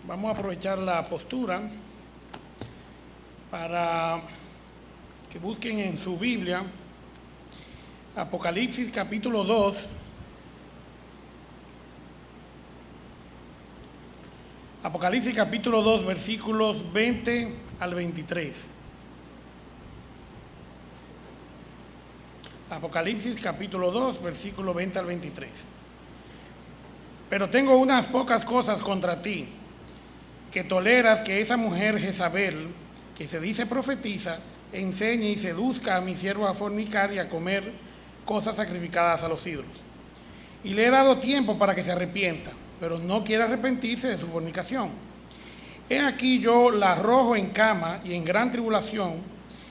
Vamos a aprovechar la postura para que busquen en su Biblia Apocalipsis capítulo 2. Apocalipsis capítulo 2, versículos 20 al 23. Apocalipsis capítulo 2, versículo 20 al 23. Pero tengo unas pocas cosas contra ti, que toleras que esa mujer Jezabel, que se dice profetiza, enseñe y seduzca a mi siervo a fornicar y a comer cosas sacrificadas a los ídolos. Y le he dado tiempo para que se arrepienta, pero no quiere arrepentirse de su fornicación. He aquí yo la arrojo en cama y en gran tribulación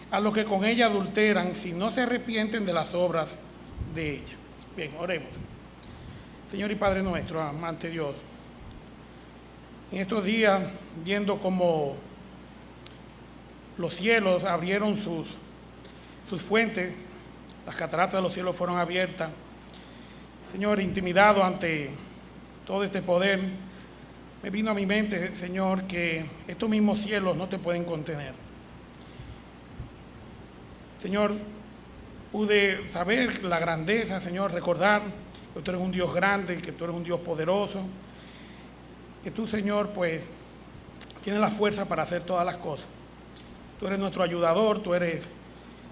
a los que con ella adulteran, si no se arrepienten de las obras de ella. Bien, oremos. Señor y Padre nuestro, amante Dios, en estos días, viendo cómo los cielos abrieron sus fuentes, las cataratas de los cielos fueron abiertas, Señor, intimidado ante todo este poder, me vino a mi mente, Señor, que estos mismos cielos no te pueden contener. Señor, pude saber la grandeza, Señor, recordar que tú eres un Dios grande, que tú eres un Dios poderoso, que tú, Señor, pues, tienes la fuerza para hacer todas las cosas. Tú eres nuestro ayudador, tú eres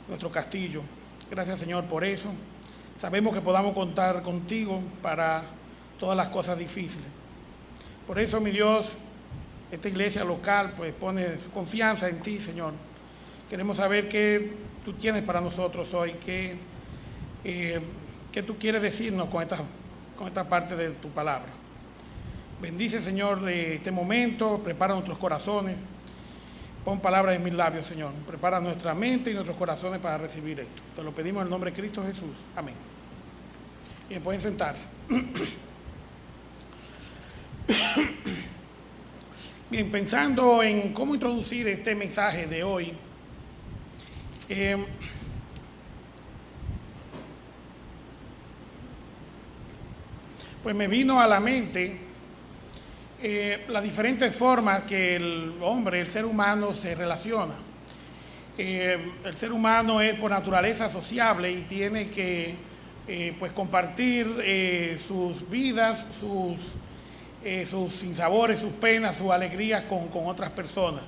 nuestro castillo. Gracias, Señor, por eso. Sabemos que podamos contar contigo para todas las cosas difíciles. Por eso, mi Dios, esta iglesia local, pues, pone su confianza en ti, Señor. Queremos saber qué tú tienes para nosotros hoy, qué tú quieres decirnos con esta parte de tu palabra. Bendice, Señor, este momento, prepara nuestros corazones, pon palabras en mis labios, Señor. Prepara nuestra mente y nuestros corazones para recibir esto. Te lo pedimos en el nombre de Cristo Jesús. Amén. Bien, pueden sentarse. Bien, pensando en cómo introducir este mensaje de hoy, pues me vino a la mente las diferentes formas que el hombre, el ser humano, se relaciona. El ser humano es por naturaleza sociable y tiene que pues compartir sus vidas, sus sinsabores, sus penas, sus alegrías con otras personas.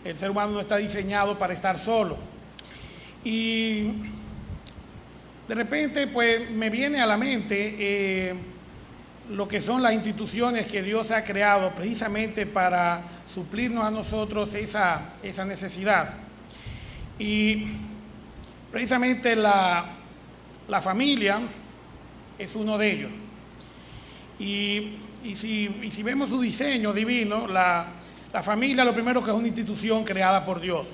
El ser humano no está diseñado para estar solo. Y de repente pues me viene a la mente lo que son las instituciones que Dios ha creado precisamente para suplirnos a nosotros esa necesidad. Y precisamente la familia es uno de ellos. Y si vemos su diseño divino, la familia lo primero que es una institución creada por Dios.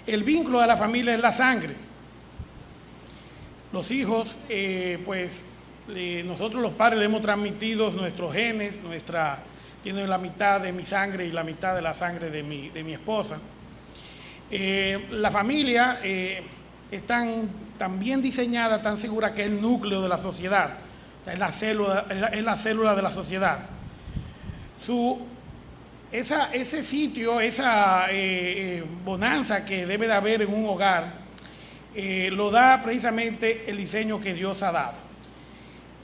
El vínculo de la familia es la sangre. Los hijos, nosotros los padres le hemos transmitido nuestros genes, tienen la mitad de mi sangre y la mitad de la sangre de mi esposa. La familia es tan bien diseñada, tan segura que es el núcleo de la sociedad, o sea, es la célula de la sociedad. Ese sitio, esa bonanza que debe de haber en un hogar, lo da precisamente el diseño que Dios ha dado.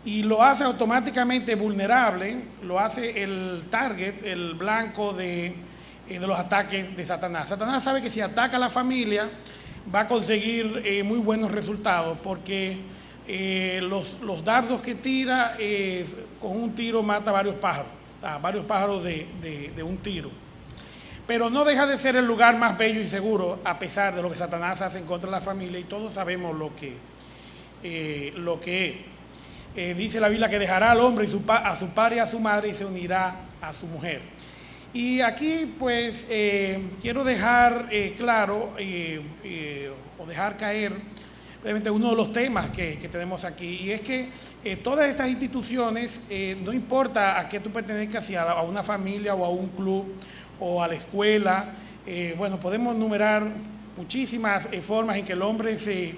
Y lo hace automáticamente vulnerable, lo hace el target, el blanco de los ataques de Satanás. Satanás sabe que si ataca a la familia va a conseguir muy buenos resultados, porque los dardos que tira, con un tiro mata varios pájaros de un tiro. Pero no deja de ser el lugar más bello y seguro, a pesar de lo que Satanás hace en contra de la familia, y todos sabemos lo que es. Dice la Biblia que dejará al hombre a su padre y a su madre y se unirá a su mujer. Y aquí pues quiero dejar claro o dejar caer realmente uno de los temas que tenemos aquí, y es que todas estas instituciones, no importa a qué tú pertenezcas, si a una familia o a un club o a la escuela, podemos enumerar muchísimas formas en que el hombre se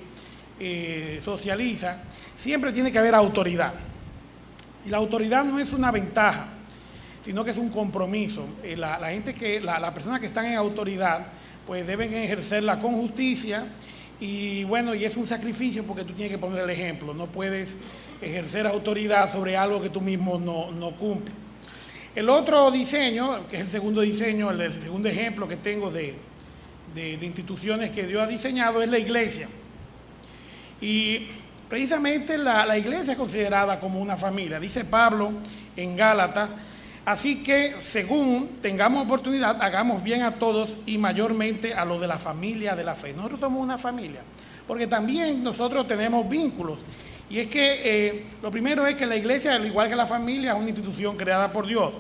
socializa. Siempre tiene que haber autoridad. Y la autoridad no es una ventaja, sino que es un compromiso. La persona que están en autoridad, pues deben ejercerla con justicia y bueno, y es un sacrificio porque tú tienes que poner el ejemplo. No puedes ejercer autoridad sobre algo que tú mismo no cumples. El otro diseño, que es el segundo diseño, el segundo ejemplo que tengo de instituciones que Dios ha diseñado, es la iglesia. Y precisamente la iglesia es considerada como una familia. Dice Pablo en Gálatas: así que, según tengamos oportunidad, hagamos bien a todos y mayormente a los de la familia de la fe. Nosotros somos una familia, porque también nosotros tenemos vínculos. Y es que lo primero es que la iglesia, al igual que la familia, es una institución creada por Dios.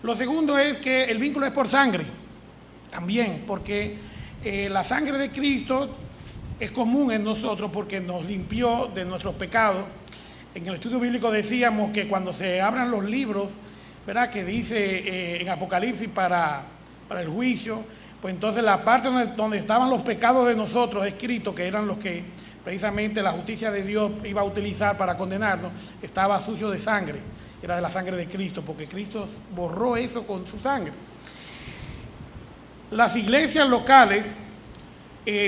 Lo segundo es que el vínculo es por sangre, también, porque la sangre de Cristo es común en nosotros porque nos limpió de nuestros pecados. En el estudio bíblico decíamos que cuando se abran los libros, ¿verdad?, que dice en Apocalipsis para el juicio, pues entonces la parte donde estaban los pecados de nosotros escritos, que eran los que precisamente la justicia de Dios iba a utilizar para condenarnos, estaba sucio de sangre, era de la sangre de Cristo, porque Cristo borró eso con su sangre. Las iglesias locales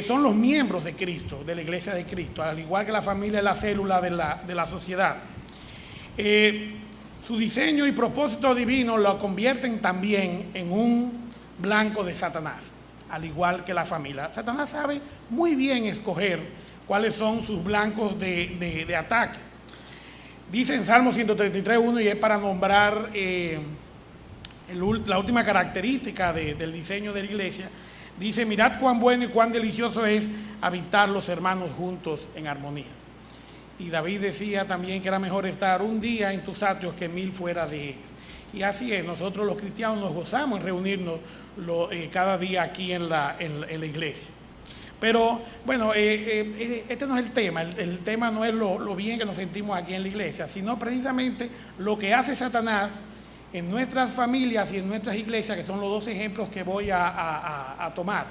son los miembros de Cristo, de la iglesia de Cristo, al igual que la familia es la célula de la sociedad. Su diseño y propósito divino lo convierten también en un blanco de Satanás, al igual que la familia. Satanás sabe muy bien escoger cuáles son sus blancos de ataque. Dice en Salmo 133:1, y es para nombrar la última característica del diseño de la iglesia, dice: mirad cuán bueno y cuán delicioso es habitar los hermanos juntos en armonía. Y David decía también que era mejor estar un día en tus atrios que 1000 fuera de ellos. Y así es, nosotros los cristianos nos gozamos en reunirnos cada día aquí en la iglesia. Pero bueno, este no es el tema. El tema no es lo bien que nos sentimos aquí en la iglesia, sino precisamente lo que hace Satanás en nuestras familias y en nuestras iglesias, que son los dos ejemplos que voy a tomar.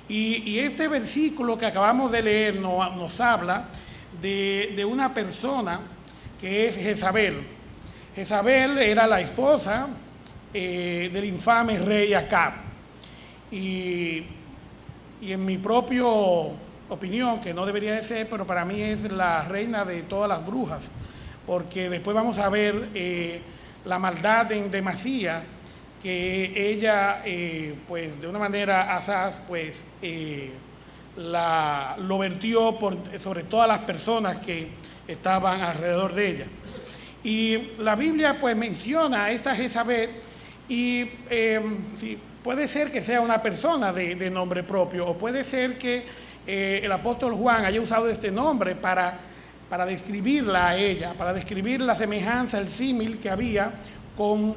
Y este versículo que acabamos de leer nos habla de una persona que es Jezabel. Jezabel era la esposa del infame rey Acab. Y en mi propia opinión, que no debería de ser, pero para mí es la reina de todas las brujas, porque después vamos a ver la maldad en demasía que ella, pues de una manera asaz, pues lo vertió sobre todas las personas que estaban alrededor de ella. Y la Biblia pues menciona a esta Jezabel y sí, puede ser que sea una persona de nombre propio, o puede ser que el apóstol Juan haya usado este nombre para describirla a ella, para describir la semejanza, el símil que había con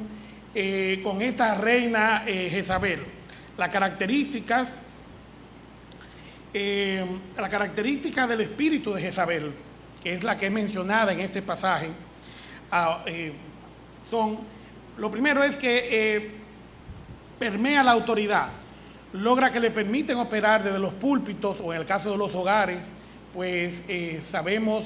esta reina Jezabel. Las características del espíritu de Jezabel, que es la que es mencionada en este pasaje, lo primero es que permea la autoridad, logra que le permiten operar desde los púlpitos o en el caso de los hogares, pues sabemos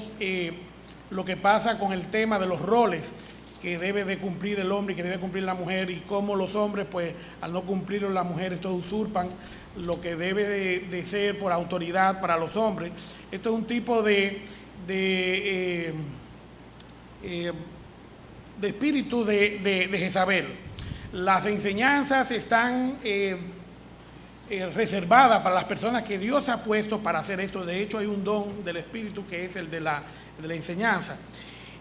lo que pasa con el tema de los roles que debe de cumplir el hombre y que debe cumplir la mujer, y cómo los hombres, pues al no cumplirlo las mujeres, todos usurpan lo que debe de ser por autoridad para los hombres. Esto es un tipo de espíritu de Jezabel. Las enseñanzas están reservadas para las personas que Dios ha puesto para hacer esto. De hecho, hay un don del espíritu que es el de la enseñanza.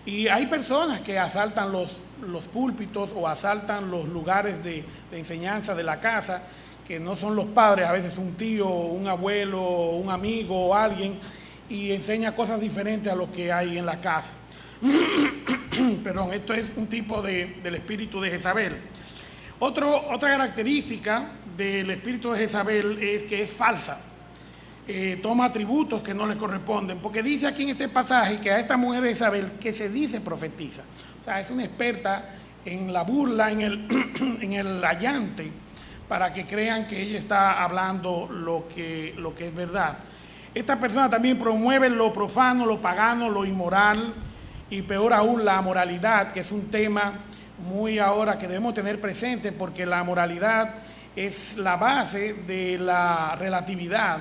Y hay personas que asaltan los púlpitos o asaltan los lugares de enseñanza de la casa, que no son los padres, a veces un tío, un abuelo, un amigo o alguien, y enseña cosas diferentes a lo que hay en la casa. Perdón, esto es un tipo del espíritu de Jezabel. Otra característica del espíritu de Jezabel es que es falsa. Toma atributos que no le corresponden, porque dice aquí en este pasaje que a esta mujer Jezabel, que se dice profetiza, o sea, es una experta en la burla, en el allante, para que crean que ella está hablando lo que es verdad. Esta persona también promueve lo profano, lo pagano, lo inmoral, y peor aún la amoralidad, que es un tema muy ahora que debemos tener presente, porque la moralidad es la base de la relatividad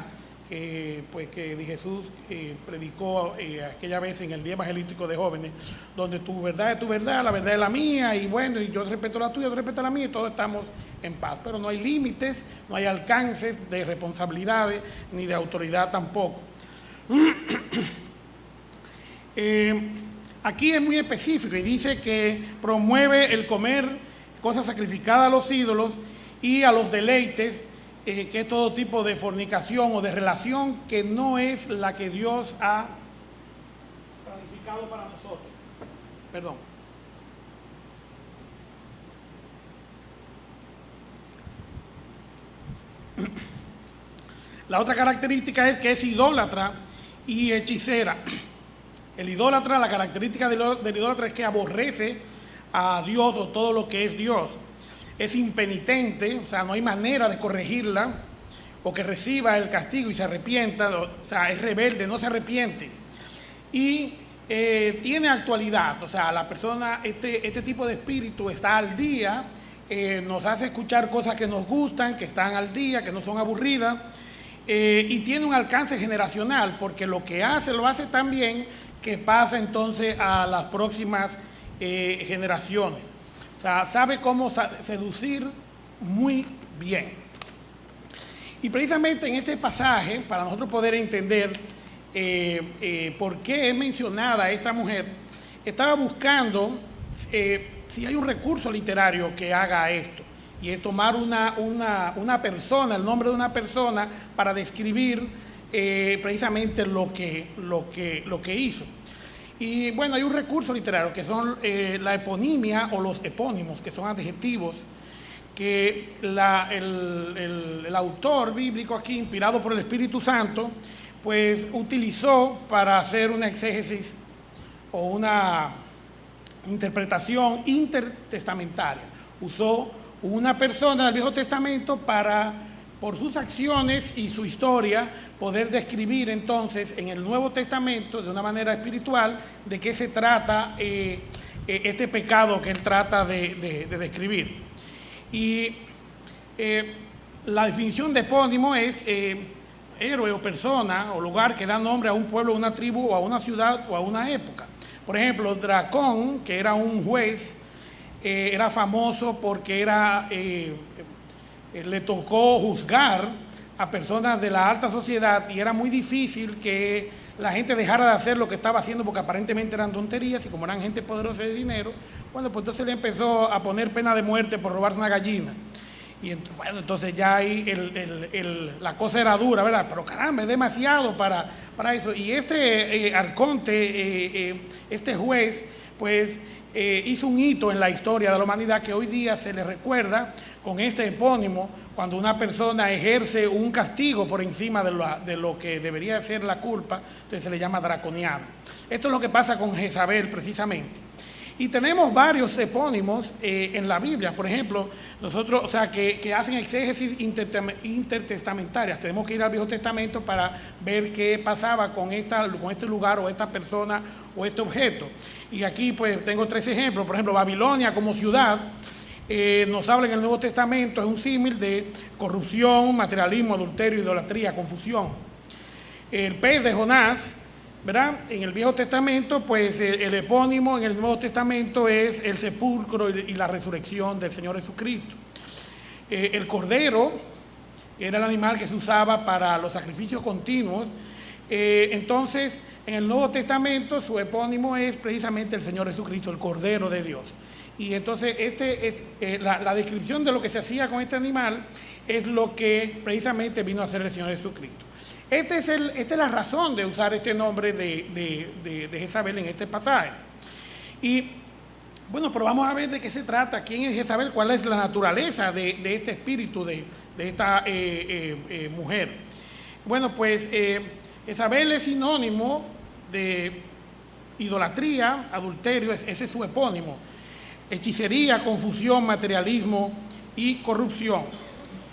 que Jesús predicó aquella vez en el día evangelístico de jóvenes, donde tu verdad es tu verdad, la verdad es la mía, y bueno, y yo respeto la tuya, tú respetas la mía, y todos estamos en paz. Pero no hay límites, no hay alcances de responsabilidades, ni de autoridad tampoco. Aquí es muy específico y dice que promueve el comer cosas sacrificadas a los ídolos y a los deleites, que es todo tipo de fornicación o de relación que no es la que Dios ha planificado para nosotros. Perdón. La otra característica es que es idólatra y hechicera. El idólatra, la característica del idólatra es que aborrece a Dios o todo lo que es Dios. Es impenitente, o sea, no hay manera de corregirla o que reciba el castigo y se arrepienta, o sea, es rebelde, no se arrepiente. Y tiene actualidad, o sea, la persona, este tipo de espíritu está al día, nos hace escuchar cosas que nos gustan, que están al día, que no son aburridas, y tiene un alcance generacional, porque lo que hace, lo hace tan bien que pasa entonces a las próximas generaciones. O sea, sabe cómo seducir muy bien. Y precisamente en este pasaje, para nosotros poder entender por qué es mencionada esta mujer, estaba buscando si hay un recurso literario que haga esto, y es tomar una persona, el nombre de una persona, para describir precisamente lo que hizo. Y bueno, hay un recurso literario que son la eponimia o los epónimos, que son adjetivos que el autor bíblico aquí, inspirado por el Espíritu Santo, pues utilizó para hacer una exégesis o una interpretación intertestamentaria. Usó una persona del Viejo Testamento para, por sus acciones y su historia, poder describir entonces en el Nuevo Testamento de una manera espiritual de qué se trata este pecado que él trata de describir. Y la definición de epónimo es héroe o persona o lugar que da nombre a un pueblo, a una tribu o a una ciudad o a una época. Por ejemplo, Dracón, que era un juez, era famoso porque le tocó juzgar a personas de la alta sociedad y era muy difícil que la gente dejara de hacer lo que estaba haciendo porque aparentemente eran tonterías, y como eran gente poderosa de dinero, bueno, pues entonces le empezó a poner pena de muerte por robarse una gallina. Y bueno, entonces ya ahí la cosa era dura, ¿verdad? Pero caramba, es demasiado para eso. Y este arconte, este juez, pues hizo un hito en la historia de la humanidad que hoy día se le recuerda con este epónimo cuando una persona ejerce un castigo por encima de lo que debería ser la culpa, entonces se le llama draconiano. Esto es lo que pasa con Jezabel precisamente. Y tenemos varios epónimos en la Biblia, por ejemplo, nosotros, o sea, que hacen exégesis intertestamentarias. Tenemos que ir al Viejo Testamento para ver qué pasaba con este lugar o esta persona o este objeto. Y aquí pues tengo 3 ejemplos. Por ejemplo, Babilonia como ciudad nos habla en el Nuevo Testamento, es un símil de corrupción, materialismo, adulterio, idolatría, confusión. El pez de Jonás, ¿verdad? En el Viejo Testamento, pues el epónimo en el Nuevo Testamento es el sepulcro y la resurrección del Señor Jesucristo. El cordero, que era el animal que se usaba para los sacrificios continuos, entonces en el Nuevo Testamento su epónimo es precisamente el Señor Jesucristo, el Cordero de Dios. Y entonces la descripción de lo que se hacía con este animal es lo que precisamente vino a hacer el Señor Jesucristo. Esta es la razón de usar este nombre de Jezabel en este pasaje. Y bueno, pero vamos a ver de qué se trata, quién es Jezabel, cuál es la naturaleza de este espíritu de esta mujer. Bueno, pues Jezabel es sinónimo de idolatría, adulterio, ese es su epónimo. Hechicería, confusión, materialismo y corrupción.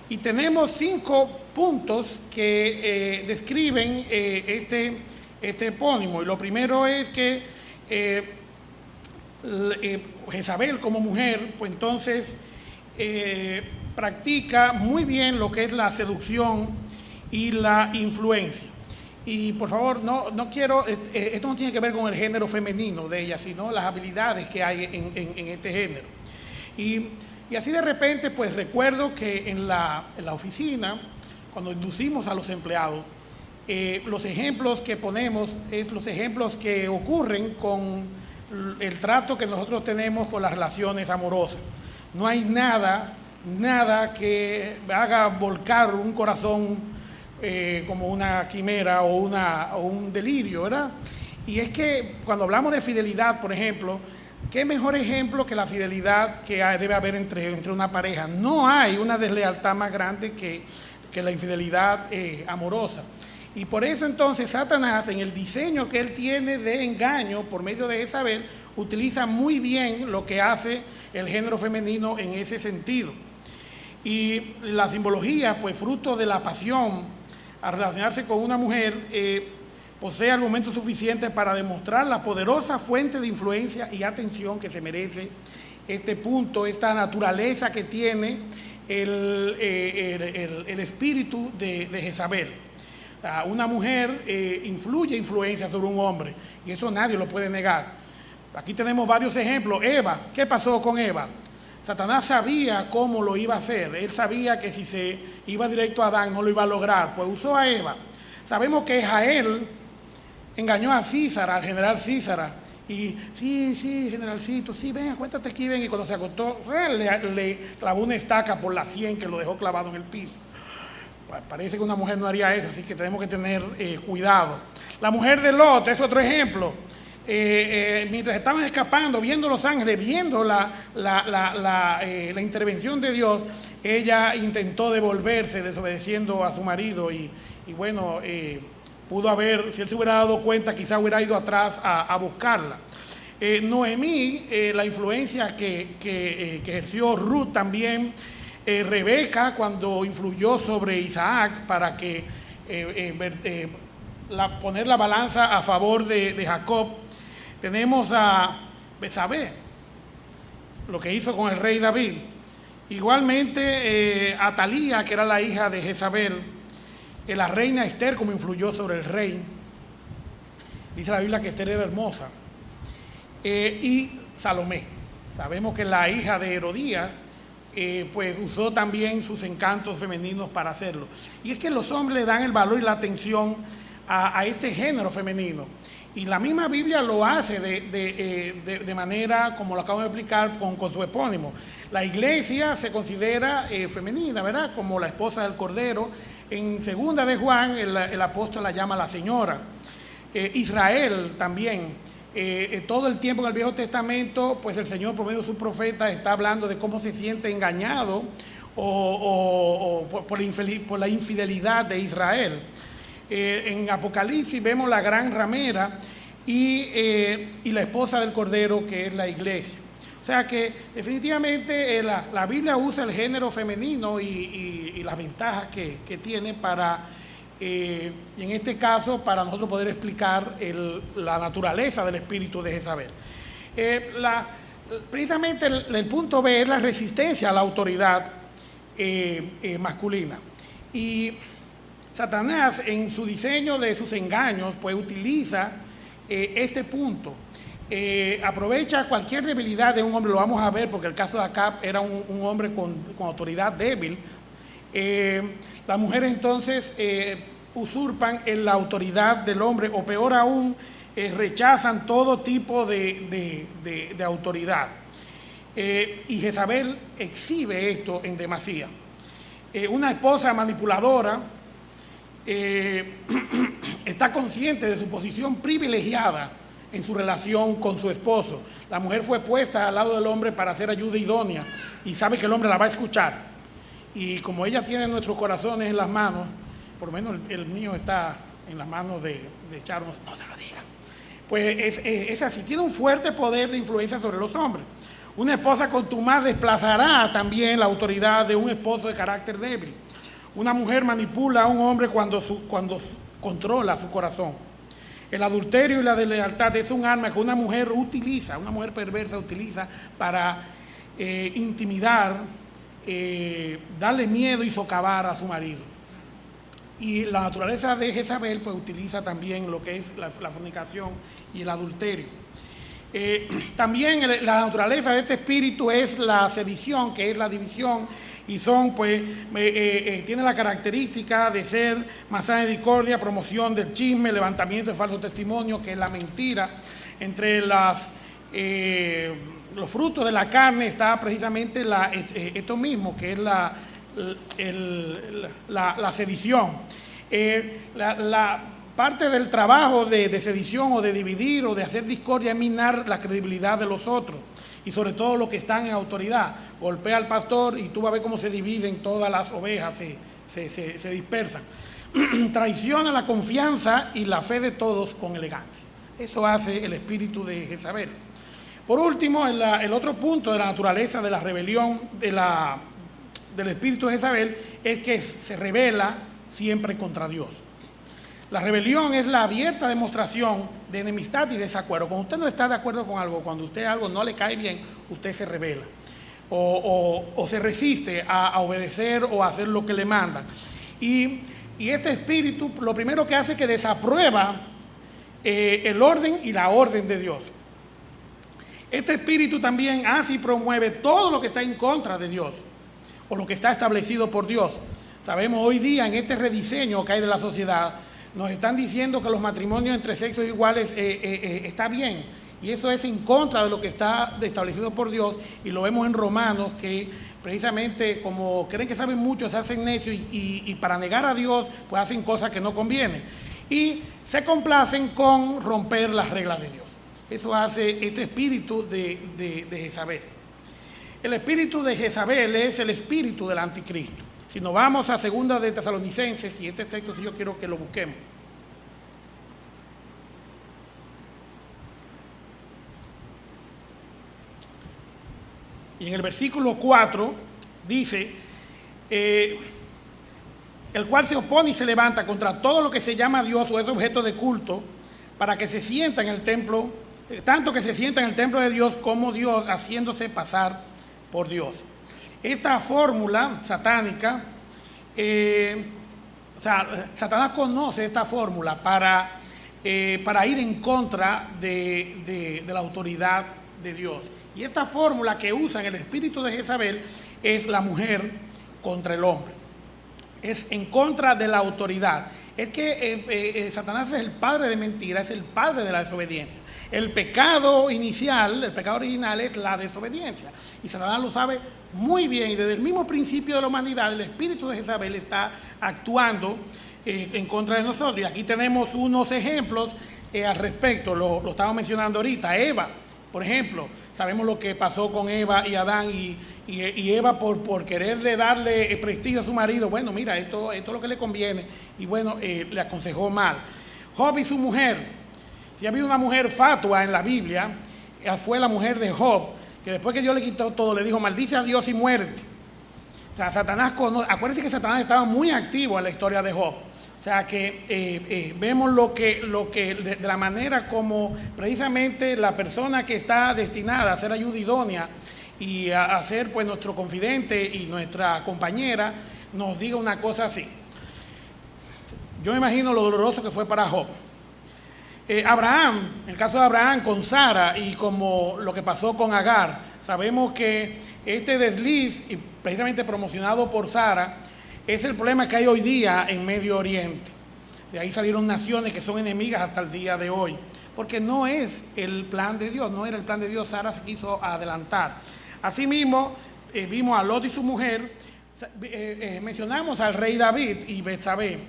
Y tenemos 5 puntos que describen este epónimo. Y lo primero es que Jezabel como mujer, pues entonces practica muy bien lo que es la seducción y la influencia. Y por favor, no quiero, esto no tiene que ver con el género femenino de ella, sino las habilidades que hay en este género. Y así de repente, pues recuerdo que en la oficina, cuando inducimos a los empleados, los ejemplos que ponemos es los ejemplos que ocurren con el trato que nosotros tenemos con las relaciones amorosas. No hay nada que haga volcar un corazón como una quimera o un delirio, ¿verdad? Y es que cuando hablamos de fidelidad, por ejemplo, ¿qué mejor ejemplo que la fidelidad que debe haber entre una pareja? No hay una deslealtad más grande que la infidelidad amorosa. Y por eso entonces Satanás, en el diseño que él tiene de engaño por medio de Jezabel, utiliza muy bien lo que hace el género femenino en ese sentido. Y la simbología, pues fruto de la pasión a relacionarse con una mujer, posee argumentos suficientes para demostrar la poderosa fuente de influencia y atención que se merece este punto, esta naturaleza que tiene el espíritu de Jezabel. Una mujer influencia sobre un hombre, y eso nadie lo puede negar. Aquí tenemos varios ejemplos. Eva, ¿qué pasó con Eva? Satanás sabía cómo lo iba a hacer. Él sabía que si se iba directo a Adán no lo iba a lograr, pues usó a Eva. Sabemos que Jael engañó a Císara, al general Císara, y sí, generalcito, sí, ven, acuéstate aquí, ven, y cuando se acostó, le clavó una estaca por la sien que lo dejó clavado en el piso. Pues parece que una mujer no haría eso, así que tenemos que tener cuidado. La mujer de Lot es otro ejemplo. Mientras estaban escapando, viendo los ángeles, viendo la intervención de Dios, ella intentó devolverse desobedeciendo a su marido y bueno, pudo haber, si él se hubiera dado cuenta, quizá hubiera ido atrás a buscarla. Noemí, la influencia que ejerció Ruth también, Rebeca cuando influyó sobre Isaac para que poner la balanza a favor de Jacob. Tenemos a Betsabé, lo que hizo con el rey David. Igualmente Atalía, que era la hija de Jezabel, la reina Esther, como influyó sobre el rey. Dice la Biblia que Esther era hermosa. Y Salomé, sabemos que la hija de Herodías, pues usó también sus encantos femeninos para hacerlo. Y es que los hombres le dan el valor y la atención a este género femenino. Y la misma Biblia lo hace de manera, como lo acabo de explicar, con su epónimo. La iglesia se considera femenina, ¿verdad? Como la esposa del Cordero. En segunda de Juan, el apóstol la llama la señora. Israel también. Todo el tiempo en el Viejo Testamento, pues el Señor por medio de sus profetas está hablando de cómo se siente engañado por la infidelidad de Israel. En Apocalipsis vemos la gran ramera y la esposa del Cordero, que es la iglesia. O sea que definitivamente la Biblia usa el género femenino y las ventajas que tiene para, y en este caso, para nosotros poder explicar la naturaleza del espíritu de Jezabel. Precisamente el punto B es la resistencia a la autoridad masculina. Y Satanás, en su diseño de sus engaños, pues utiliza este punto. Aprovecha cualquier debilidad de un hombre, lo vamos a ver, porque el caso de Acab era un hombre con autoridad débil. Las mujeres entonces usurpan en la autoridad del hombre, o peor aún, rechazan todo tipo de autoridad. Y Jezabel exhibe esto en demasía. Una esposa manipuladora está consciente de su posición privilegiada en su relación con su esposo. La mujer fue puesta al lado del hombre para hacer ayuda idónea y sabe que el hombre la va a escuchar. Y como ella tiene nuestros corazones en las manos, por lo menos el mío está en las manos de Sharon, no se lo diga. Pues es así, tiene un fuerte poder de influencia sobre los hombres. Una esposa contumaz desplazará también la autoridad de un esposo de carácter débil. Una mujer manipula a un hombre cuando controla su corazón. El adulterio y la deslealtad es un arma que una mujer utiliza, una mujer perversa utiliza para intimidar, darle miedo y socavar a su marido. Y la naturaleza de Jezabel pues utiliza también lo que es la fornicación y el adulterio. También la naturaleza de este espíritu es la sedición, que es la división, y son pues tiene la característica de ser manzana de discordia, promoción del chisme, levantamiento de falsos testimonios, que es la mentira. Entre los frutos de la carne está precisamente esto mismo, que es la sedición. La parte del trabajo de sedición o de dividir o de hacer discordia es minar la credibilidad de los otros, y sobre todo los que están en autoridad. Golpea al pastor y tú vas a ver cómo se dividen todas las ovejas, se dispersan. Traiciona la confianza y la fe de todos con elegancia. Eso hace el espíritu de Jezabel. Por último, el otro punto de la naturaleza de la rebelión del espíritu de Jezabel es que se rebela siempre contra Dios. La rebelión es la abierta demostración de enemistad y desacuerdo. Cuando usted no está de acuerdo con algo, cuando usted algo no le cae bien, usted se rebela o se resiste a obedecer o a hacer lo que le mandan. Y este espíritu lo primero que hace es que desaprueba el orden y la orden de Dios. Este espíritu también hace y promueve todo lo que está en contra de Dios o lo que está establecido por Dios. Sabemos hoy día en este rediseño que hay de la sociedad, nos están diciendo que los matrimonios entre sexos iguales está bien, y eso es en contra de lo que está establecido por Dios, y lo vemos en Romanos, que precisamente como creen que saben mucho, se hacen necios y para negar a Dios, pues hacen cosas que no convienen, y se complacen con romper las reglas de Dios. Eso hace este espíritu de Jezabel. El espíritu de Jezabel es el espíritu del anticristo. Si nos vamos a 2 de Tesalonicenses, y este texto yo quiero que lo busquemos. Y en el versículo 4 dice, el cual se opone y se levanta contra todo lo que se llama Dios o es objeto de culto, para que se sienta en el templo, tanto que se sienta en el templo de Dios como Dios, haciéndose pasar por Dios. Esta fórmula satánica, Satanás conoce esta fórmula para ir en contra de la autoridad de Dios. Y esta fórmula que usa en el espíritu de Jezabel es la mujer contra el hombre. Es en contra de la autoridad. Es que Satanás es el padre de mentira, es el padre de la desobediencia. El pecado inicial, el pecado original es la desobediencia. Y Satanás lo sabe muy bien, y desde el mismo principio de la humanidad, el espíritu de Jezabel está actuando en contra de nosotros. Y aquí tenemos unos ejemplos al respecto, lo estamos mencionando ahorita. Eva, por ejemplo, sabemos lo que pasó con Eva y Adán, y Eva por quererle darle prestigio a su marido, bueno, mira, esto es lo que le conviene, y bueno, le aconsejó mal. Job y su mujer, si ha habido una mujer fatua en la Biblia, fue la mujer de Job, que después que Dios le quitó todo, le dijo, maldice a Dios y muerte. O sea, acuérdense que Satanás estaba muy activo en la historia de Job. O sea que vemos lo que de la manera como precisamente la persona que está destinada a ser ayuda idónea y a ser pues nuestro confidente y nuestra compañera, nos diga una cosa así. Yo me imagino lo doloroso que fue para Job. Abraham, en el caso de Abraham con Sara, y como lo que pasó con Agar, sabemos que este desliz, y precisamente promocionado por Sara, es el problema que hay hoy día en Medio Oriente. De ahí salieron naciones que son enemigas hasta el día de hoy, porque no es el plan de Dios, no era el plan de Dios. Sara se quiso adelantar. Asimismo, vimos a Lot y su mujer, mencionamos al rey David y Betsabé.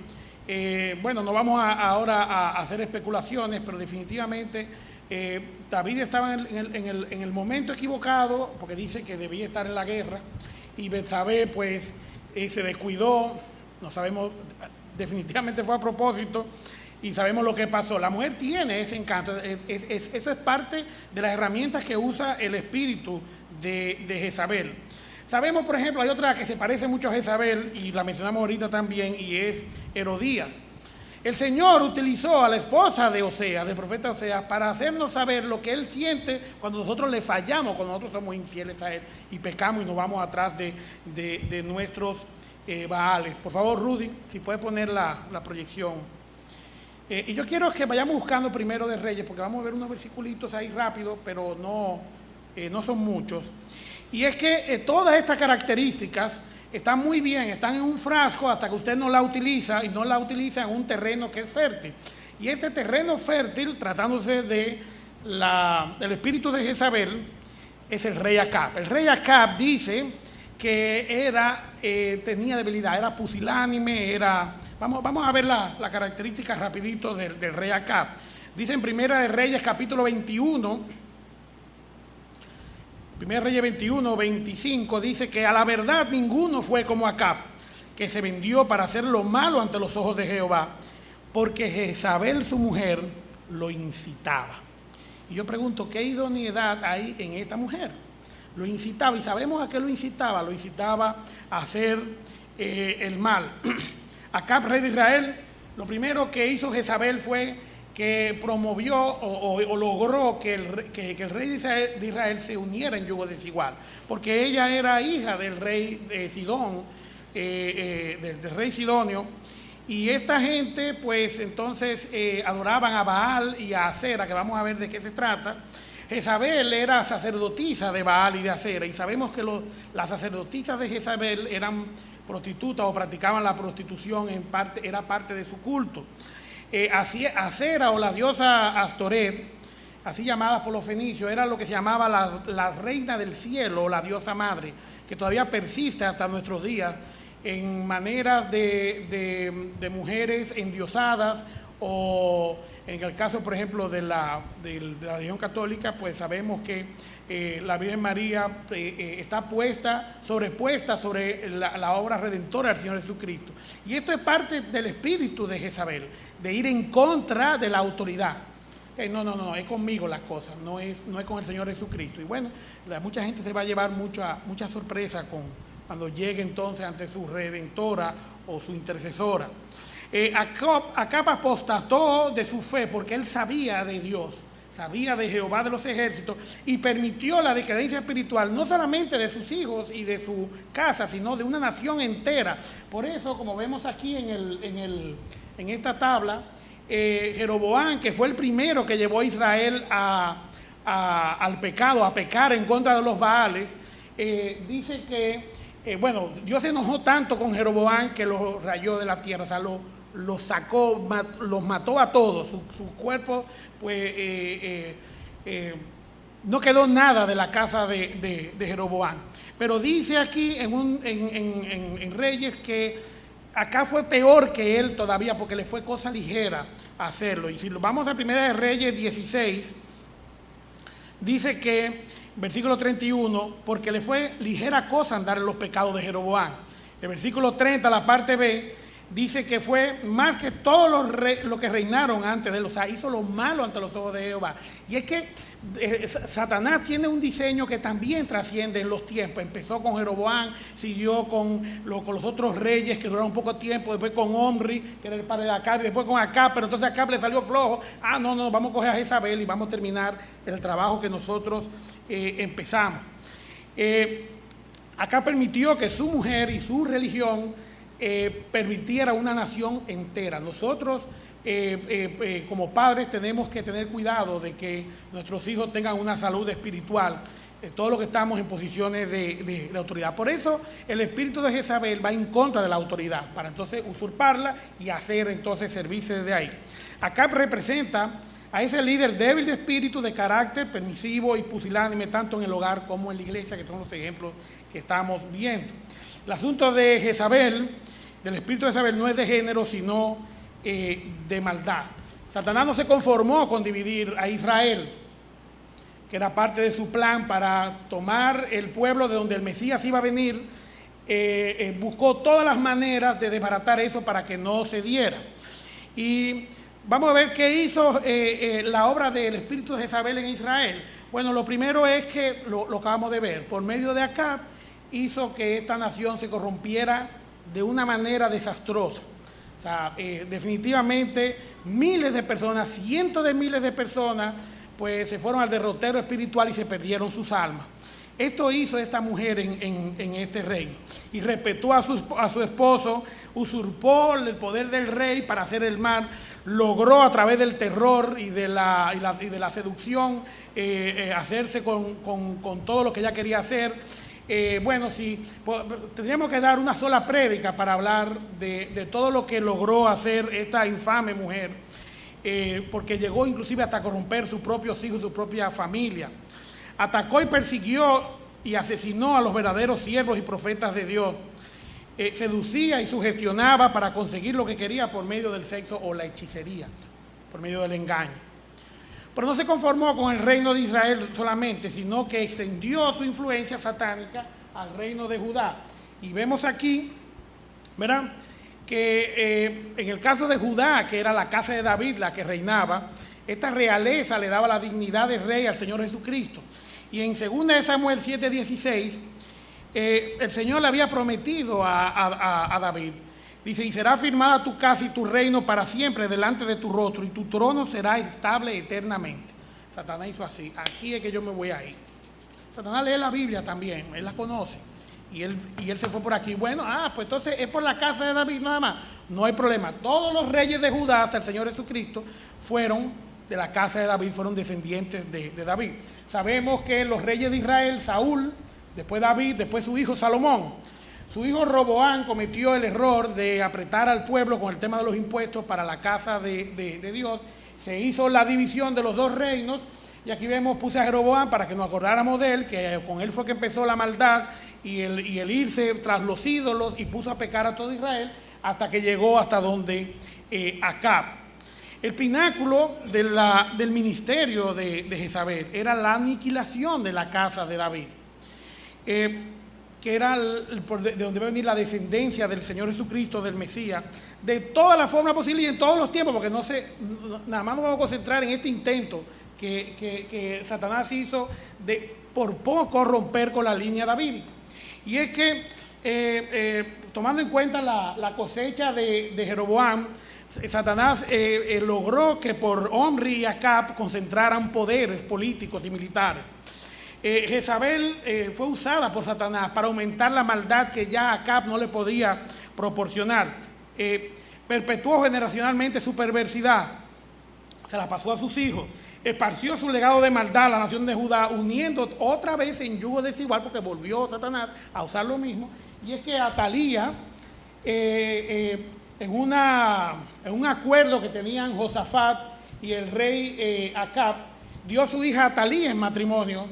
Bueno, no vamos ahora a hacer especulaciones, pero definitivamente David estaba en el momento equivocado, porque dice que debía estar en la guerra, y Betsabé pues se descuidó, no sabemos, definitivamente fue a propósito, y sabemos lo que pasó. La mujer tiene ese encanto, eso es parte de las herramientas que usa el espíritu de Jezabel. Sabemos, por ejemplo, hay otra que se parece mucho a Jezabel, y la mencionamos ahorita también, y es Herodías. El Señor utilizó a la esposa de Oseas, del profeta Oseas, para hacernos saber lo que Él siente cuando nosotros le fallamos, cuando nosotros somos infieles a Él y pecamos y nos vamos atrás de nuestros Baales. Por favor, Rudy, si puede poner la proyección. Y yo quiero que vayamos buscando primero de Reyes, porque vamos a ver unos versículos ahí rápido, pero no son muchos. Y es que todas estas características están muy bien, están en un frasco hasta que usted no la utiliza y no la utiliza en un terreno que es fértil. Y este terreno fértil, tratándose del espíritu de Jezabel, es el rey Acab. El rey Acab dice que tenía debilidad, era pusilánime, Vamos a ver la característica rapidito del rey Acab. Dice en Primera de Reyes, capítulo 21, Primera Reyes 21, 25, dice que a la verdad ninguno fue como Acab, que se vendió para hacer lo malo ante los ojos de Jehová, porque Jezabel, su mujer, lo incitaba. Y yo pregunto, ¿qué idoneidad hay en esta mujer? Lo incitaba, y sabemos a qué lo incitaba a hacer el mal. Acab, rey de Israel, lo primero que hizo Jezabel fue que promovió o logró que el rey de Israel se uniera en yugo desigual, porque ella era hija del rey de Sidón, del rey Sidonio, y esta gente pues entonces adoraban a Baal y a Acera, que vamos a ver de qué se trata. Jezabel era sacerdotisa de Baal y de Acera, y sabemos que las sacerdotisas de Jezabel eran prostitutas o practicaban la prostitución, era parte de su culto. Acera, o la diosa Astoret, así llamada por los fenicios, era lo que se llamaba la reina del cielo, o la diosa madre, que todavía persiste hasta nuestros días en maneras de mujeres endiosadas, o en el caso, por ejemplo, de la religión católica, pues sabemos que la Virgen María está sobrepuesta sobre la obra redentora del Señor Jesucristo. Y esto es parte del espíritu de Jezabel, de ir en contra de la autoridad. No, es conmigo las cosas, no es con el Señor Jesucristo. Y bueno, mucha gente se va a llevar mucha sorpresa cuando llegue entonces ante su redentora o su intercesora. Acab apostató de su fe porque él sabía de Dios, sabía de Jehová de los ejércitos, y permitió la decadencia espiritual no solamente de sus hijos y de su casa, sino de una nación entera. Por eso, como vemos aquí en esta tabla, Jeroboam, que fue el primero que llevó a Israel al pecado, a pecar en contra de los Baales, dice que Dios se enojó tanto con Jeroboam que los rayó de la tierra, o sea, los sacó, los mató a todos. Su cuerpo, pues, no quedó nada de la casa de Jeroboam. Pero dice aquí en Reyes que acá fue peor que él todavía, porque le fue cosa ligera hacerlo. Y si vamos a Primera de Reyes 16, dice que, versículo 31, porque le fue ligera cosa andar en los pecados de Jeroboam. El versículo 30, la parte B, dice que fue más que todos los que reinaron antes de él, o sea, hizo lo malo ante los ojos de Jehová. Y es que Satanás tiene un diseño que también trasciende en los tiempos. Empezó con Jeroboam, siguió con los otros reyes que duraron un poco tiempo, después con Omri, que era el padre de Acab, y después con Acab, pero entonces Acab le salió flojo. No, vamos a coger a Jezabel y vamos a terminar el trabajo que nosotros empezamos. Acab permitió que su mujer y su religión permitiera una nación entera. Nosotros como padres tenemos que tener cuidado de que nuestros hijos tengan una salud espiritual, todos los que estamos en posiciones de autoridad. Por eso el espíritu de Jezabel va en contra de la autoridad, para entonces usurparla y hacer entonces servirse desde ahí. Acá representa a ese líder débil de espíritu, de carácter permisivo y pusilánime, tanto en el hogar como en la iglesia, que son los ejemplos que estamos viendo. El asunto de Jezabel, del espíritu de Jezabel, no es de género, sino de maldad. Satanás no se conformó con dividir a Israel, que era parte de su plan para tomar el pueblo de donde el Mesías iba a venir. Buscó todas las maneras de desbaratar eso para que no se diera. Y vamos a ver qué hizo la obra del espíritu de Jezabel en Israel. Bueno, lo primero es que lo acabamos de ver, por medio de Acab hizo que esta nación se corrompiera de una manera desastrosa. O sea, definitivamente miles de personas, cientos de miles de personas, pues se fueron al derrotero espiritual y se perdieron sus almas. Esto hizo esta mujer en este reino. Y respetó a su esposo, usurpó el poder del rey para hacer el mal, logró a través del terror y de la seducción hacerse con todo lo que ella quería hacer. Bueno, sí, pues, tendríamos que dar una sola prédica para hablar de todo lo que logró hacer esta infame mujer, porque llegó inclusive hasta corromper sus propios hijos, su propia familia. Atacó y persiguió y asesinó a los verdaderos siervos y profetas de Dios. Seducía y sugestionaba para conseguir lo que quería por medio del sexo o la hechicería, por medio del engaño. Pero no se conformó con el reino de Israel solamente, sino que extendió su influencia satánica al reino de Judá. Y vemos aquí, ¿verdad?, que en el caso de Judá, que era la casa de David la que reinaba, esta realeza le daba la dignidad de rey al Señor Jesucristo. Y en 2 Samuel 7:16, el Señor le había prometido a David, dice, y será firmada tu casa y tu reino para siempre delante de tu rostro, y tu trono será estable eternamente. Satanás hizo así, aquí es que yo me voy a ir. Satanás lee la Biblia también, él la conoce, y él se fue por aquí. Bueno, pues entonces es por la casa de David nada más. No hay problema, todos los reyes de Judá hasta el Señor Jesucristo fueron de la casa de David, fueron descendientes de David. Sabemos que los reyes de Israel, Saúl, después David, después su hijo Salomón. Su hijo Roboam cometió el error de apretar al pueblo con el tema de los impuestos para la casa de Dios. Se hizo la división de los dos reinos, y aquí puse a Jeroboam para que nos acordáramos de él, que con él fue que empezó la maldad y el irse tras los ídolos, y puso a pecar a todo Israel hasta que llegó hasta donde Acab. El pináculo del ministerio de Jezabel era la aniquilación de la casa de David, que era de donde va a venir la descendencia del Señor Jesucristo, del Mesías, de toda la forma posible y en todos los tiempos, porque nada más nos vamos a concentrar en este intento que Satanás hizo de por poco romper con la línea davídica. Y es que, tomando en cuenta la cosecha de Jeroboam, Satanás logró que por Omri y Acab concentraran poderes políticos y militares. Jezabel fue usada por Satanás para aumentar la maldad que ya Acab no le podía proporcionar. Perpetuó generacionalmente su perversidad, se la pasó a sus hijos, esparció su legado de maldad a la nación de Judá, uniendo otra vez en yugo desigual, porque volvió Satanás a usar lo mismo. Y es que Atalía, en un acuerdo que tenían Josafat y el rey Acab, dio a su hija Atalía en matrimonio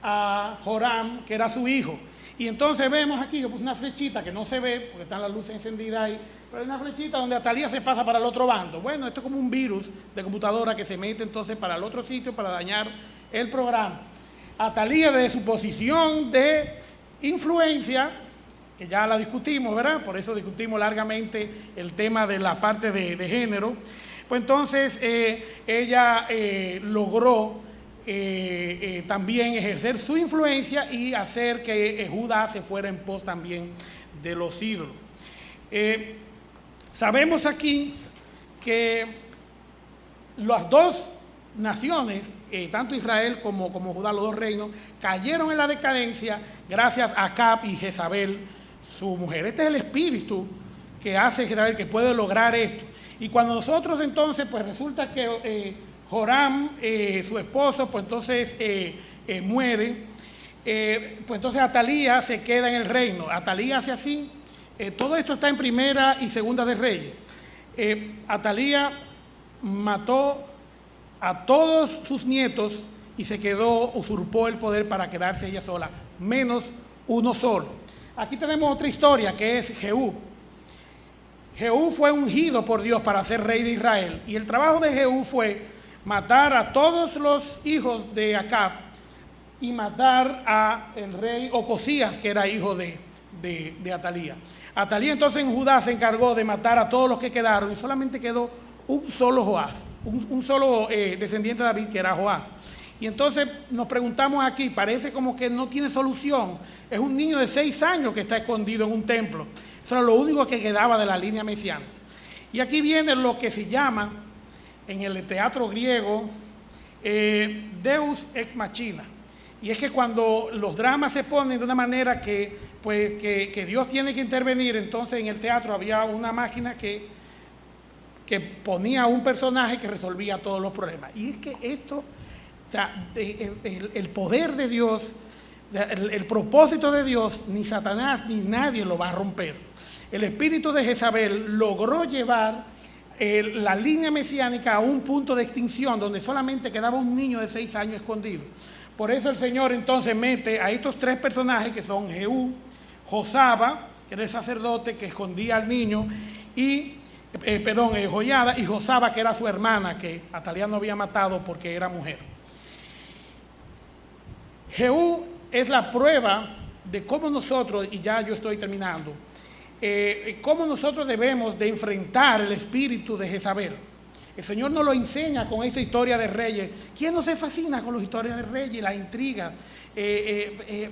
a Joram, que era su hijo. Y entonces vemos aquí, yo puse una flechita que no se ve porque están las luces encendidas ahí, pero hay una flechita donde Atalía se pasa para el otro bando. Bueno, esto es como un virus de computadora que se mete entonces para el otro sitio para dañar el programa. Atalía, de su posición de influencia, que ya la discutimos, ¿verdad? Por eso discutimos largamente el tema de la parte de género. Pues entonces ella logró también ejercer su influencia y hacer que Judá se fuera en pos también de los ídolos. Sabemos aquí que las dos naciones, tanto Israel como Judá, los dos reinos, cayeron en la decadencia gracias a Acab y Jezabel, su mujer. Este es el espíritu que hace Jezabel, que puede lograr esto. Y cuando nosotros entonces, pues resulta que Joram, su esposo, pues entonces muere, pues entonces Atalía se queda en el reino. Atalía hace así. Todo esto está en Primera y Segunda de Reyes. Atalía mató a todos sus nietos y se quedó, usurpó el poder para quedarse ella sola, menos uno solo. Aquí tenemos otra historia que es Jehú. Jehú fue ungido por Dios para ser rey de Israel, y el trabajo de Jehú fue matar a todos los hijos de Acab y matar a el rey Ocosías, que era hijo de Atalía. Atalía entonces en Judá se encargó de matar a todos los que quedaron, y solamente quedó un solo Joás, un solo descendiente de David, que era Joás. Y entonces nos preguntamos aquí, parece como que no tiene solución. Es un niño de 6 años que está escondido en un templo. Eso era lo único que quedaba de la línea mesiánica. Y aquí viene lo que se llama en el teatro griego Deus ex machina. Y es que cuando los dramas se ponen de una manera que Dios tiene que intervenir, entonces en el teatro había una máquina que ponía a un personaje que resolvía todos los problemas. Y es que esto, o sea, el poder de Dios, el propósito de Dios, ni Satanás ni nadie lo va a romper. El espíritu de Jezabel logró llevar la línea mesiánica a un punto de extinción donde solamente quedaba un niño de 6 años escondido. Por eso el Señor entonces mete a estos 3 personajes que son Jehú, Josaba, que era el sacerdote que escondía al niño, y Joiada, y Josaba, que era su hermana, que Atalía no había matado porque era mujer. Jehú es la prueba de cómo nosotros, y ya yo estoy terminando, cómo nosotros debemos de enfrentar el espíritu de Jezabel. El Señor nos lo enseña con esta historia de reyes. ¿Quién no se fascina con las historias de reyes y las intrigas?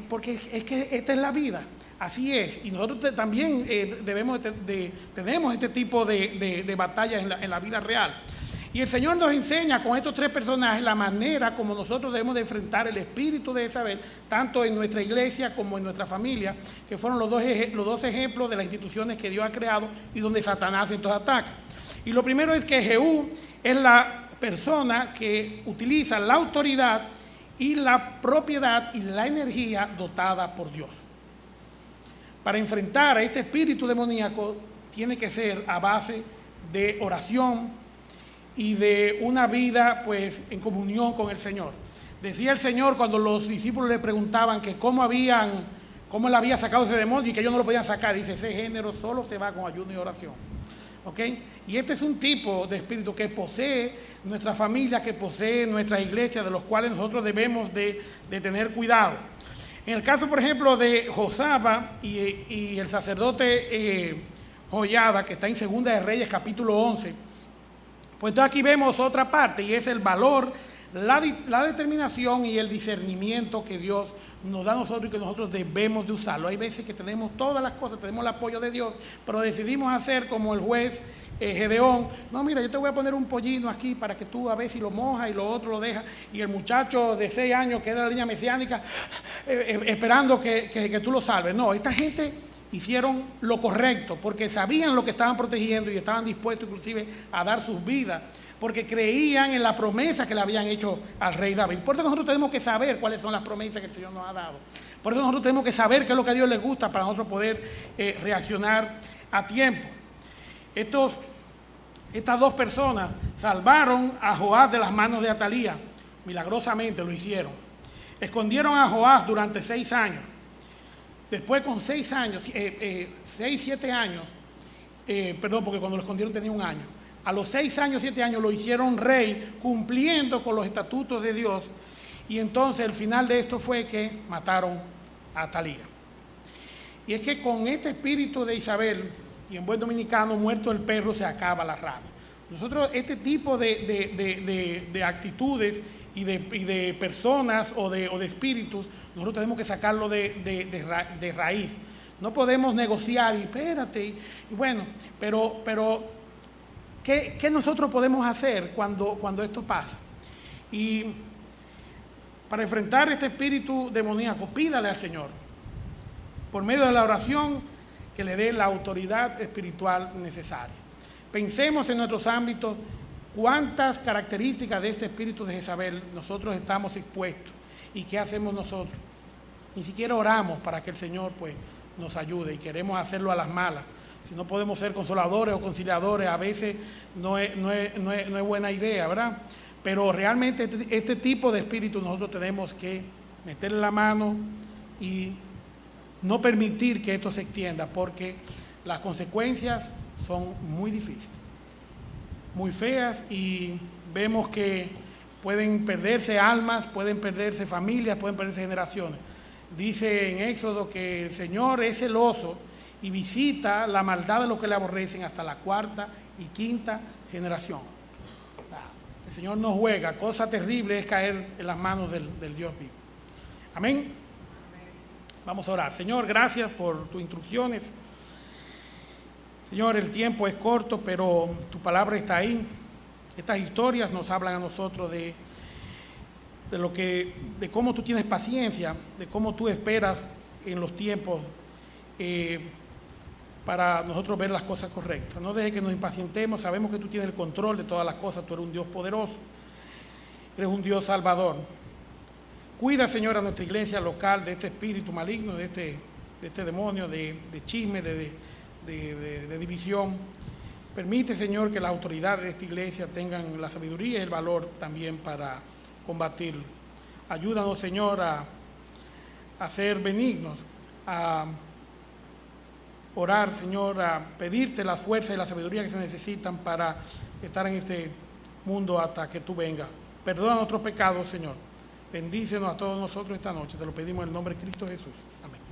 Porque es que esta es la vida, así es. Y nosotros también tenemos este tipo de batallas en la vida real. Y el Señor nos enseña con estos 3 personajes la manera como nosotros debemos de enfrentar el espíritu de Jezabel, tanto en nuestra iglesia como en nuestra familia, que fueron los dos ejemplos de las instituciones que Dios ha creado y donde Satanás entonces ataca. Y lo primero es que Jehú es la persona que utiliza la autoridad y la propiedad y la energía dotada por Dios. Para enfrentar a este espíritu demoníaco tiene que ser a base de oración y de una vida pues en comunión con el Señor. Decía el Señor cuando los discípulos le preguntaban que cómo él había sacado ese demonio y que ellos no lo podían sacar. Dice, ese género solo se va con ayuno y oración. ¿Okay? Y este es un tipo de espíritu que posee nuestra familia, que posee nuestra iglesia, de los cuales nosotros debemos de tener cuidado. En el caso, por ejemplo, de Josaba y el sacerdote Joiada, que está en Segunda de Reyes, capítulo 11, pues aquí vemos otra parte, y es el valor, la determinación y el discernimiento que Dios nos da a nosotros y que nosotros debemos de usarlo. Hay veces que tenemos todas las cosas, tenemos el apoyo de Dios, pero decidimos hacer como el juez Gedeón. No, mira, yo te voy a poner un pollino aquí para que tú a ver si lo mojas y lo otro lo dejas. Y el muchacho de 6 años que es de la línea mesiánica esperando que tú lo salves. No, esta gente hicieron lo correcto porque sabían lo que estaban protegiendo y estaban dispuestos inclusive a dar sus vidas, porque creían en la promesa que le habían hecho al rey David. Por eso nosotros tenemos que saber cuáles son las promesas que el Señor nos ha dado. Por eso nosotros tenemos que saber qué es lo que a Dios le gusta para nosotros poder reaccionar a tiempo. Estas 2 personas salvaron a Joás de las manos de Atalía. Milagrosamente lo hicieron. Escondieron a Joás durante 6 años. Después con 6 años, 6, 7 años, porque cuando lo escondieron tenía 1 año. A los 6 años, 7 años lo hicieron rey, cumpliendo con los estatutos de Dios. Y entonces el final de esto fue que mataron a Atalía. Y es que con este espíritu de Isabel, y en buen dominicano, muerto el perro se acaba la rabia. Nosotros este tipo de actitudes y de personas o de espíritus, nosotros tenemos que sacarlo de raíz. No podemos negociar y espérate. Y bueno, pero ¿qué nosotros podemos hacer cuando esto pasa? Y para enfrentar este espíritu demoníaco, pídale al Señor, por medio de la oración, que le dé la autoridad espiritual necesaria. Pensemos en nuestros ámbitos, cuántas características de este espíritu de Jezabel nosotros estamos expuestos y qué hacemos nosotros. Ni siquiera oramos para que el Señor pues nos ayude y queremos hacerlo a las malas. Si no podemos ser consoladores o conciliadores, a veces no es buena idea, ¿verdad? Pero realmente este tipo de espíritu nosotros tenemos que meterle la mano y no permitir que esto se extienda, porque las consecuencias son muy difíciles, muy feas, y vemos que pueden perderse almas, pueden perderse familias, pueden perderse generaciones. Dice en Éxodo que el Señor es celoso y visita la maldad de los que le aborrecen hasta la 4ª y 5ª generación. El Señor no juega, cosa terrible es caer en las manos del Dios vivo. Amén. Vamos a orar. Señor, gracias por tus instrucciones. Señor, el tiempo es corto, pero tu palabra está ahí. Estas historias nos hablan a nosotros de cómo tú tienes paciencia, de cómo tú esperas en los tiempos para nosotros ver las cosas correctas. No dejes que nos impacientemos, sabemos que tú tienes el control de todas las cosas, tú eres un Dios poderoso, eres un Dios salvador. Cuida, Señor, a nuestra iglesia local de este espíritu maligno, de este demonio, de chisme, de división. Permite, Señor, que las autoridades de esta iglesia tengan la sabiduría y el valor también para combatirlo. Ayúdanos, Señor, a ser benignos, a orar, Señor, a pedirte la fuerza y la sabiduría que se necesitan para estar en este mundo hasta que tú vengas. Perdona nuestros pecados, Señor. Bendícenos a todos nosotros esta noche. Te lo pedimos en el nombre de Cristo Jesús. Amén.